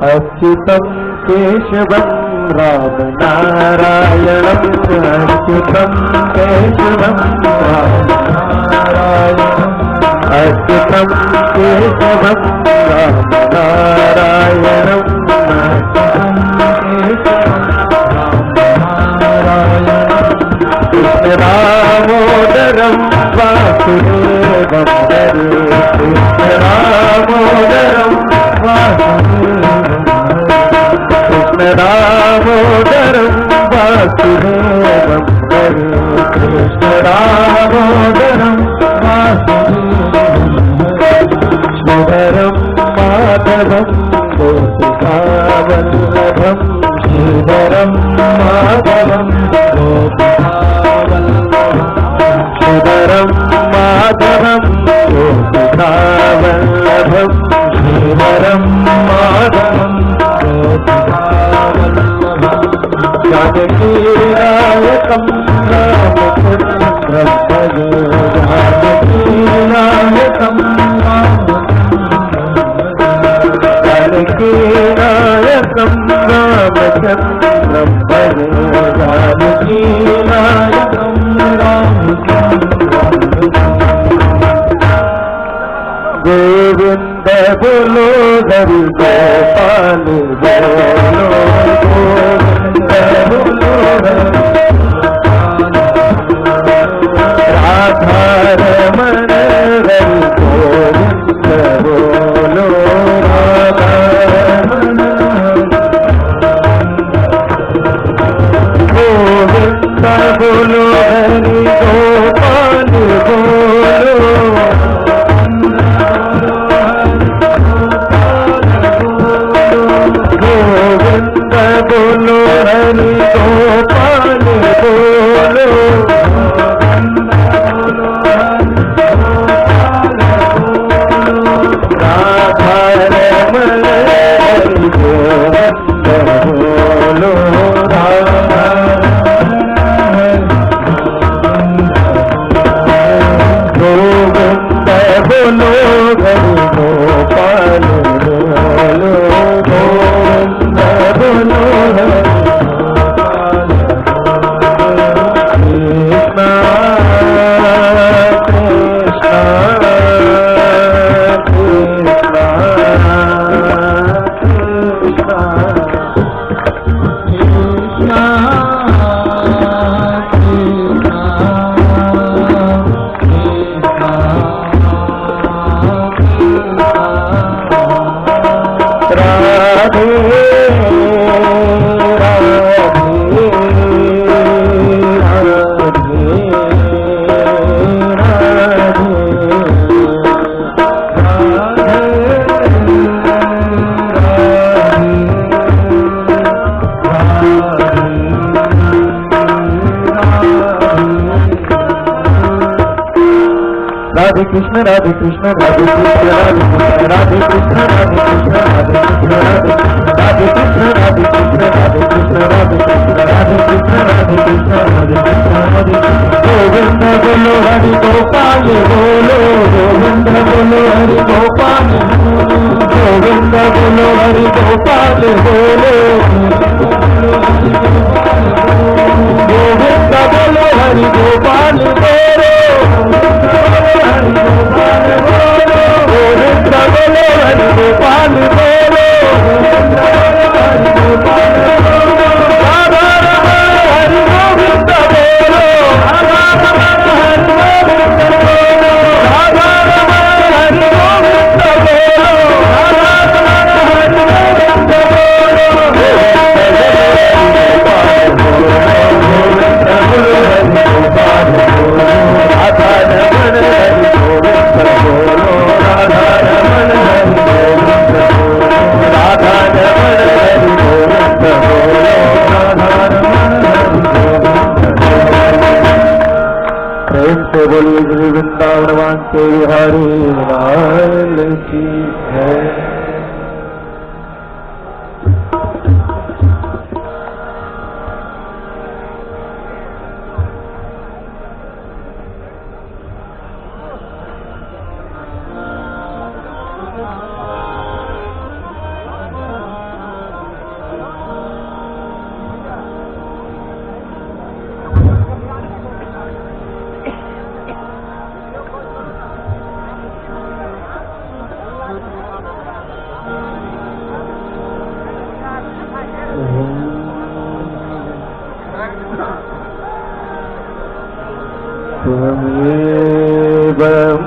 अच्युतं केशवं रामनारायणम् अच्युतं केशवं रामनारायणम् अच्युतं केशवं रामनारायणम् कृष्ण दामोदरं वासुदेवं हरे कृष्ण दामोदरं कृष्ण दामोदरं वासुदेवं हरे कृष्ण दामोदरं वासुदेवं माधवं गोपिकावल्लभं श्रीधरं माधवं श्रीधरं माधवं गोपिकावल्लभं श्रीधरं माधवं जानकीनायकं रामचन्द्रं भजे जानकीनायकं जानकीनायकं रामचन्द्रं भजे जानकीनायकं गोविंद बोलो हरि गोपाल बोलो गोविंद बोलो राधा रमण हरि गोविंद बोलो राधा रमण गोविंद बोलो हरि गोपाल बोलो गोविंद बोलो हरि गोपाल बोलो राधा रमण हरि गोविंद बोलो राधा गोविंद बोलो हरि गोपाल बोलो गोविंद बोलो हरि कृष्ण राधे कृष्ण राधे कृष्ण राधे कृष्ण राधे कृष्ण राधे कृष्ण राधे कृष्ण राधे कृष्ण राधे कृष्ण राधे कृष्ण राधे कृष्ण राधे कृष्ण राधे कृष्ण राधे कृष्ण राधे गोविंद बोलो हरि गोपाल बोलो गोविंद बोलो हरि गोपाल गोविंद बोलो हरि गोपाल बोलो गोविंद बोलो हरि गोपाल बोलो गोविंद बोलो हरि गोपाल बोलो राधा रमण हरि गोविंद बोलो राधा रमण हरि गोविंद बोलो राधा रमण हरि गोविंद बोलो राधा रमण हरि गोविंद बोलो गोविंद बोलो हरि गोपाल बोलो राधा रमण हरि गोविंद बोलो राधा रमण हरि गोविंद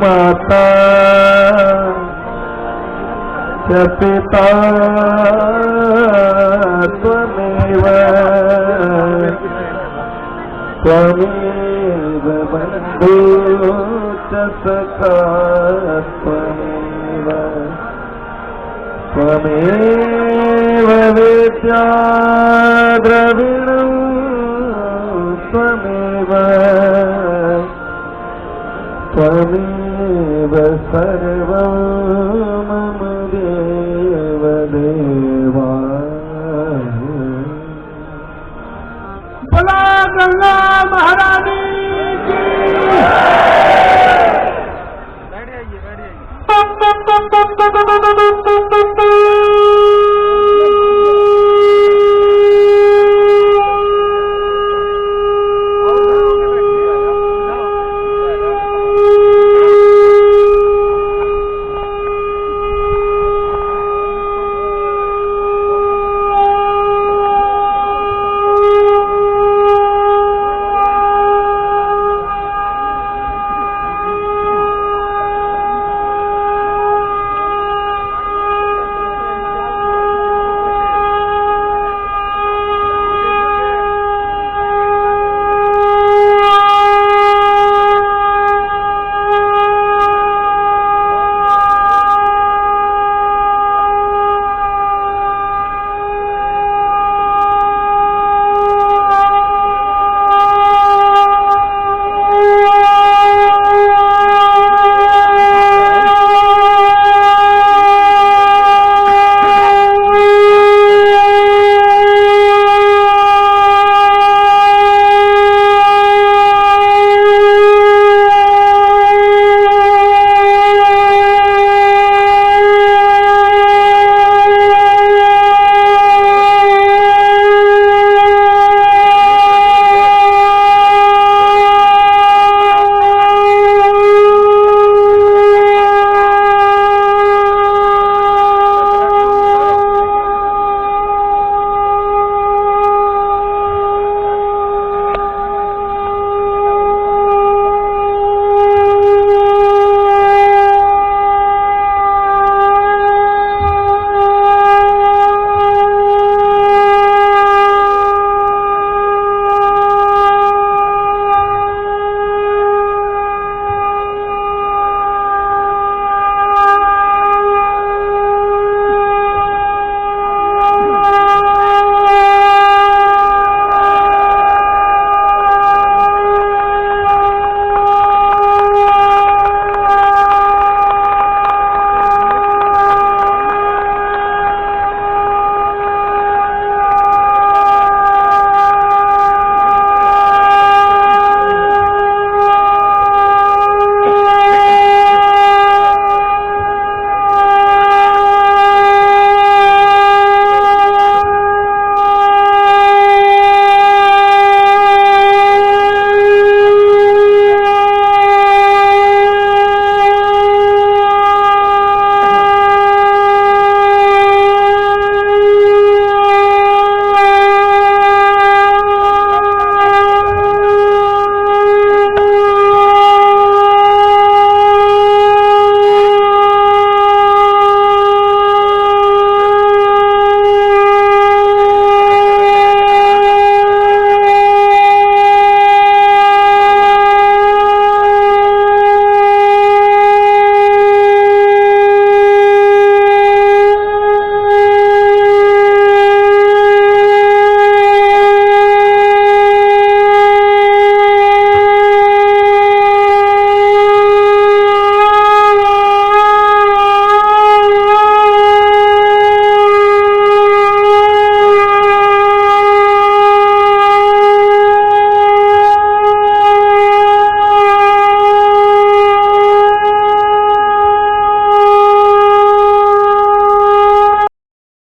माता च पिता त्वमेव त्वमेव बन्धु च सखा त्वमेव त्वमेव विद्या द्रविणं त्वमेव त्वमेव सर्वं